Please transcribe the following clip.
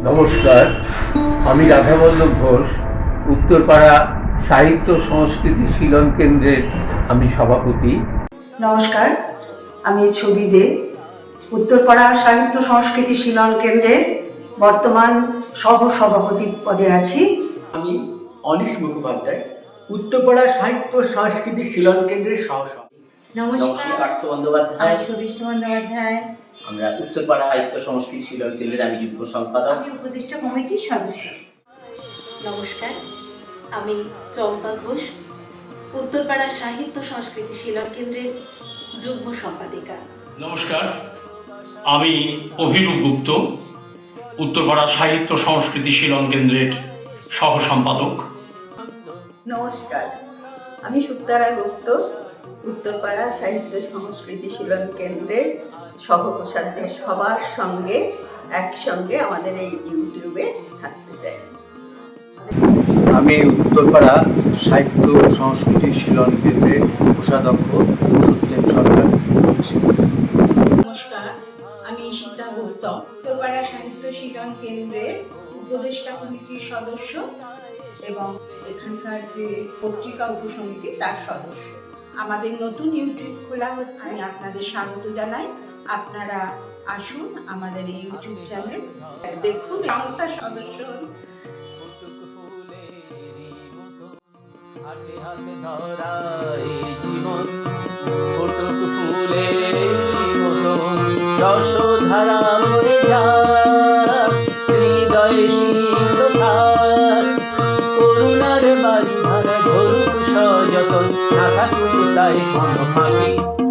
নমস্কার, আমি রাধাবল্লভ ঘোষ, উত্তরপাড়া সাহিত্য সংস্কৃতি শিলন কেন্দ্রের আমি সভাপতি। নমস্কার, আমি ছবি দে, উত্তরপাড়া সাহিত্য সংস্কৃতি শিলন কেন্দ্রের বর্তমান সহ-সভাপতি পদে আছি। আমি অনিশ মুখোপাধ্যায়, উত্তরপাড়া সাহিত্য সংস্কৃতি শিলন কেন্দ্রের সহসভাপতি। নমস্কার, পার্থ বন্দ্যোপাধ্যায়। সুবিষ্ট বন্দ্যোপাধ্যায়। আমরা উত্তরপাড়া সাহিত্য সংস্কৃতি শিলন কেন্দ্রের আমি যুগ্ম সম্পাদক। আমি উপদেষ্টা কমিটির সদস্য। নমস্কার, আমি চম্পা ঘোষ, উত্তরপাড়া সাহিত্য সংস্কৃতি শিলন কেন্দ্রের যুগ্ম সম্পাদিকা। নমস্কার, আমি অভিরূপ গুপ্ত, উত্তরপাড়া সাহিত্য সংস্কৃতি শিলন কেন্দ্রের সহ সম্পাদক। নমস্কার, আমি সুক্তারা গুপ্ত, উত্তরপাড়া সাহিত্য সংস্কৃতি শিলন কেন্দ্রের সহকোষাধ্যক্ষ। সবার সঙ্গে একসঙ্গে আমাদের এই ইউটিউবে থাকতে চাই। আমি উত্তরপাড়া সাহিত্য সংস্কৃতি শিলন কেন্দ্রের কোষাধ্যক্ষ সত্যেন সরকার বলছি। নমস্কার, আমি সীতা গৌতম, উত্তরপাড়া সাহিত্য শিলন কেন্দ্রের উপদেষ্টা কমিটির সদস্য এবং এখানকার যে পত্রিকা উপসমিতি তার সদস্য। আমাদের নতুন ইউটিউব খোলা হচ্ছে, আমি আপনাদের স্বাগত জানাই। আপনারা আসুন আমাদের এই ইউটিউব চ্যানেল দেখুন, সংস্থার সদস্য হন। হাতে হাতে ধরা এই জীবন ফটক ফুলের মতন, যশোধারা মরে যাক, হৃদয়ে শীত থাক, করুণার বাড়ি ভরা ঝরুক সযতন, না থাকুক তাই কোনো ফাঁকি।